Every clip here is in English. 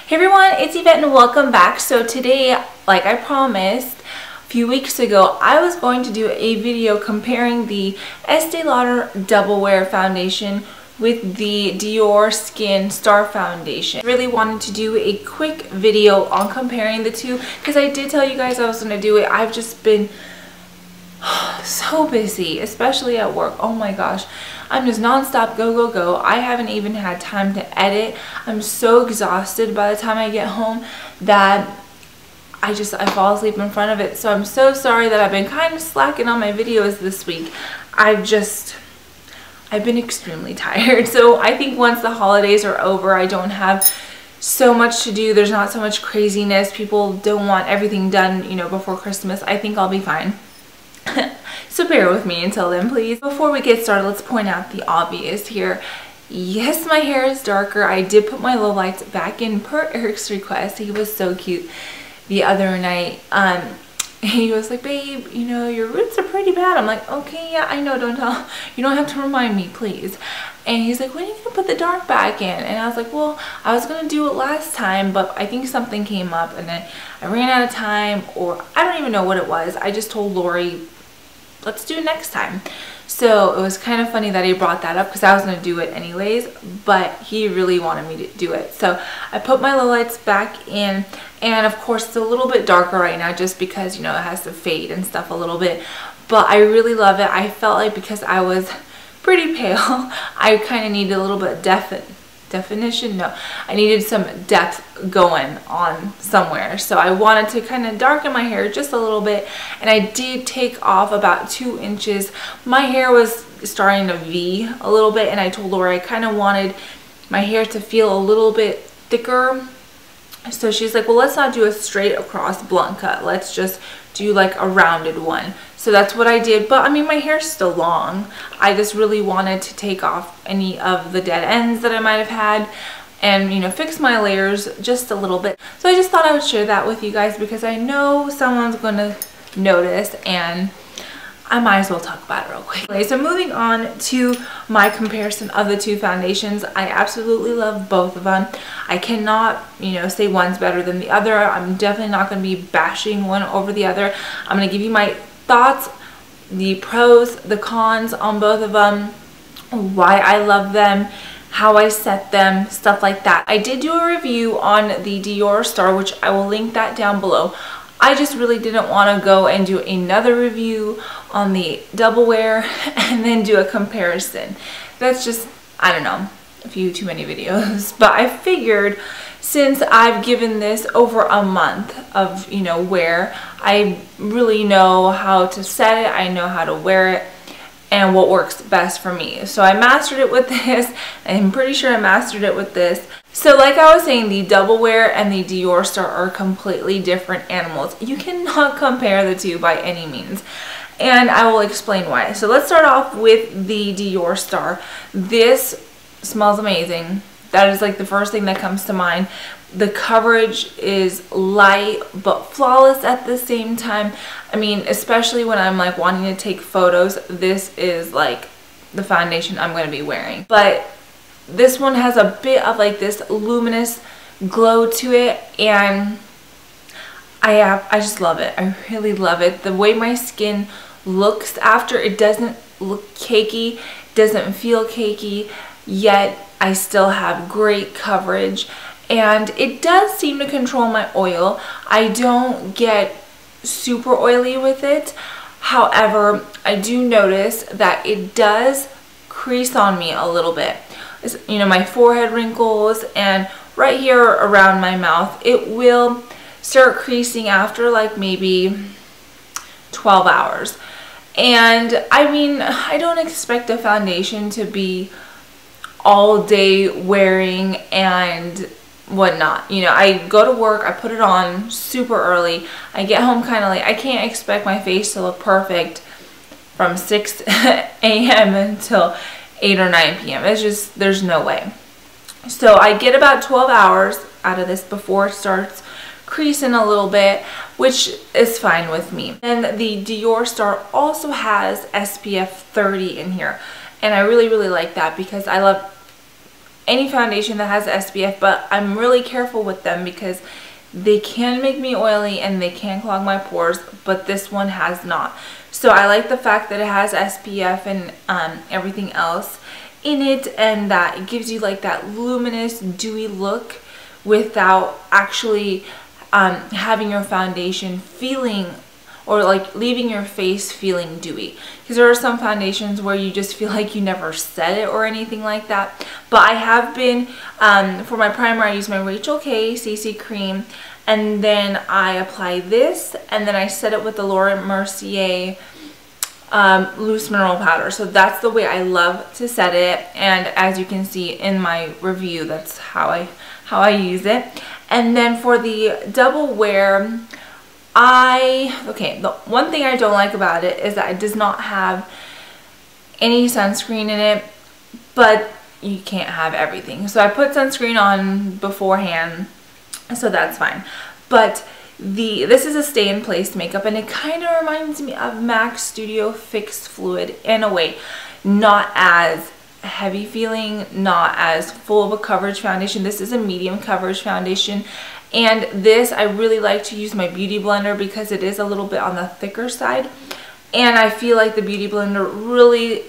Hey everyone, it's Yvette and welcome back. So today, like I promised a few weeks ago, I was going to do a video comparing the Estee Lauder Double Wear Foundation with the Dior Star Foundation. I really wanted to do a quick video on comparing the two because I did tell you guys I was going to do it. I've just been so busy, especially at work. Oh my gosh, I'm just non-stop go. I haven't even had time to edit. I'm so exhausted by the time I get home that I fall asleep in front of it. So I'm so sorry that I've been kind of slacking on my videos this week. I've been extremely tired. So I think once the holidays are over, I don't have so much to do. There's not so much craziness. People don't want everything done, you know, before Christmas. I think I'll be fine. So bear with me until then, please. Before we get started, let's point out the obvious here. Yes, my hair is darker. I did put my low lights back in per Eric's request. He was so cute the other night. He was like, babe, you know, your roots are pretty bad. I'm like, okay, yeah, I know, you don't have to remind me, please. And he's like, when are you gonna put the dark back in? And I was like, well, I was gonna do it last time, but I think something came up and then I ran out of time, or I don't even know what it was. I just told Lori, let's do it next time. So it was kind of funny that he brought that up because I was gonna do it anyways, but he really wanted me to do it. So I put my low lights back in, and of course it's a little bit darker right now just because, you know, it has to fade and stuff a little bit, but I really love it. I felt like because I was pretty pale, I kind of needed a little bit of definition. No, I needed some depth going on somewhere. So I wanted to kind of darken my hair just a little bit, and I did take off about 2 inches. My hair was starting to V a little bit, and I told Laura I kind of wanted my hair to feel a little bit thicker. So she's like, well, let's not do a straight across blunt cut. Let's just do like a rounded one. So that's what I did. But I mean, my hair's still long. I just really wanted to take off any of the dead ends that I might have had and, you know, fix my layers just a little bit. So I just thought I would share that with you guys because I know someone's gonna notice, and I might as well talk about it real quick. Okay, so moving on to my comparison of the two foundations. I absolutely love both of them. I cannot, you know, say one's better than the other. I'm definitely not going to be bashing one over the other. I'm going to give you my thoughts, the pros, the cons on both of them, why I love them, how I set them, stuff like that. I did do a review on the Dior Star, which I will link that down below. I just really didn't want to go and do another review on the Double Wear and then do a comparison. That's just, I don't know, a few too many videos. But I figured since I've given this over a month of, you know, wear, I really know how to set it, I know how to wear it, and what works best for me. So I mastered it with this. I'm pretty sure I mastered it with this. So like I was saying, the Double Wear and the Dior Star are completely different animals. You cannot compare the two by any means, and I will explain why. So let's start off with the Dior Star. This smells amazing. That is like the first thing that comes to mind. The coverage is light but flawless at the same time. I mean, especially when I'm like wanting to take photos, this is like the foundation I'm going to be wearing. But this one has a bit of like this luminous glow to it, and I just love it. I really love it. The way my skin looks after, it doesn't look cakey, doesn't feel cakey, yet I still have great coverage, and it does seem to control my oil. I don't get super oily with it. However, I do notice that it does crease on me a little bit. You know, my forehead wrinkles and right here around my mouth, it will start creasing after like maybe 12 hours. And I mean, I don't expect a foundation to be all day wearing and whatnot. You know, I go to work, I put it on super early, I get home kind of late. I can't expect my face to look perfect from 6 a.m. until 8 or 9 p.m. It's just, there's no way. So I get about 12 hours out of this before it starts creasing a little bit, which is fine with me. And the Dior Star also has SPF 30 in here, and I really like that because I love any foundation that has SPF, but I'm really careful with them because they can make me oily and they can clog my pores, but this one has not. So I like the fact that it has SPF and everything else in it, and that it gives you like that luminous, dewy look without actually having your foundation feeling or like leaving your face feeling dewy, because there are some foundations where you just feel like you never set it or anything like that. But I have been for my primer, I use my Rachel K CC cream, and then I apply this, and then I set it with the Laura Mercier loose mineral powder. So that's the way I love to set it, and as you can see in my review, that's how I use it. And then for the double wear, the one thing I don't like about it is that it does not have any sunscreen in it, but you can't have everything. So I put sunscreen on beforehand, so that's fine. But this is a stay in place makeup, and it kind of reminds me of MAC Studio Fix Fluid in a way. Not as heavy feeling, not as full of a coverage foundation. This is a medium coverage foundation, and this I really like to use my beauty blender because it is a little bit on the thicker side, and I feel like the beauty blender really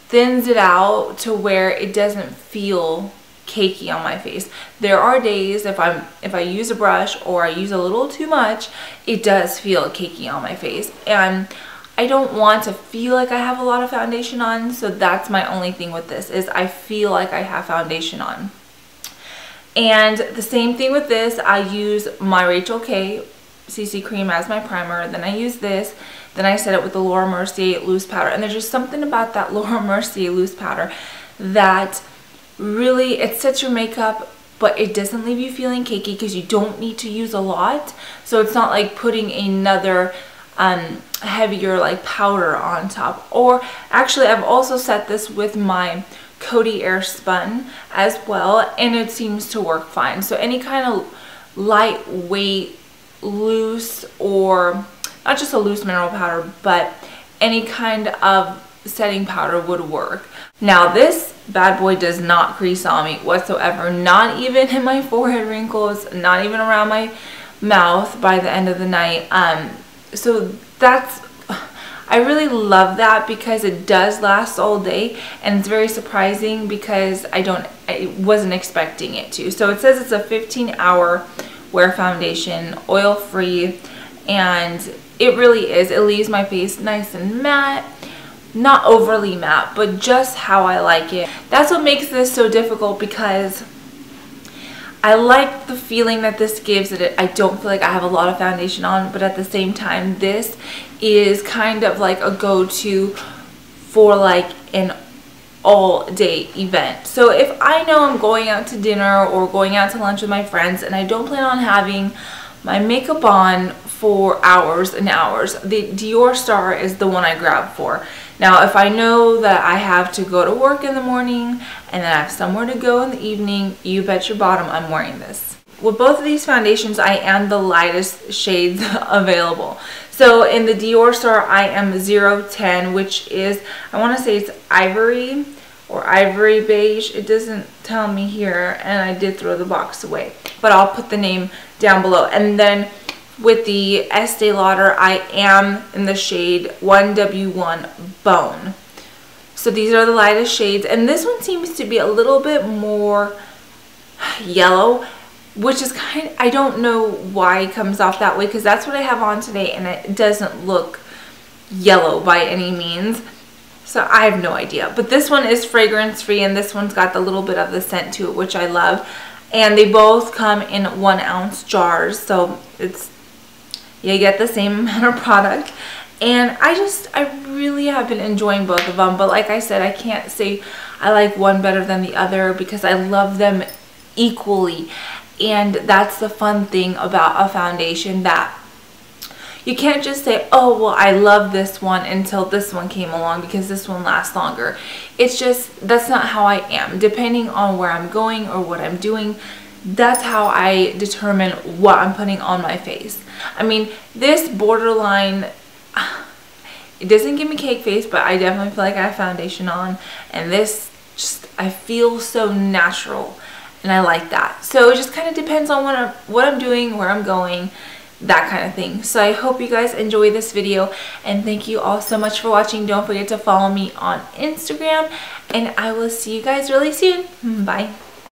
thins it out to where it doesn't feel cakey on my face. There are days if I use a brush or I use a little too much, it does feel cakey on my face, and I don't want to feel like I have a lot of foundation on. So that's my only thing with this, is I feel like I have foundation on. And the same thing with this, I use my Rachel K CC cream as my primer, then I use this, then I set it with the Laura Mercier loose powder. And there's just something about that Laura Mercier loose powder that really, it sets your makeup, but it doesn't leave you feeling cakey because you don't need to use a lot. So it's not like putting another heavier like powder on top. Or actually, I've also set this with my Coty Air Spun as well, and it seems to work fine. So any kind of lightweight, loose, or not just a loose mineral powder, but any kind of setting powder would work. Now this bad boy does not crease on me whatsoever, not even in my forehead wrinkles, not even around my mouth by the end of the night. So that's, I really love that because it does last all day, and it's very surprising because I wasn't expecting it to. So it says it's a 15-hour wear foundation, oil free, and it really is. It leaves my face nice and matte, not overly matte, but just how I like it. That's what makes this so difficult, because I like the feeling that this gives it. I don't feel like I have a lot of foundation on, but at the same time, this is kind of like a go-to for like an all-day event. So if I know I'm going out to dinner or going out to lunch with my friends and I don't plan on having my makeup on for hours and hours, the Dior Star is the one I grab for. Now, if I know that I have to go to work in the morning and then I have somewhere to go in the evening, you bet your bottom I'm wearing this. With both of these foundations, I am the lightest shades available. So in the Dior Star, I am 010, which is, I want to say it's ivory or ivory beige. It doesn't tell me here, and I did throw the box away, but I'll put the name down below. And then with the Estee Lauder, I am in the shade 1W1 Bone. So these are the lightest shades, and this one seems to be a little bit more yellow, which is kind of, I don't know why it comes off that way, because that's what I have on today, and it doesn't look yellow by any means. So I have no idea. But this one is fragrance free, and this one's got the little bit of the scent to it, which I love. And they both come in 1 ounce jars, so it's, you get the same amount of product. And I really have been enjoying both of them. But like I said, I can't say I like one better than the other because I love them equally. And that's the fun thing about a foundation, that you can't just say, oh, well, I love this one until this one came along because this one lasts longer. It's just, that's not how I am. Depending on where I'm going or what I'm doing, that's how I determine what I'm putting on my face. I mean, this borderline, it doesn't give me cake face, but I definitely feel like I have foundation on. And this I feel so natural, and I like that. So it just kind of depends on what I'm doing, where I'm going, that kind of thing. So I hope you guys enjoy this video, and thank you all so much for watching. Don't forget to follow me on Instagram, and I will see you guys really soon. Bye.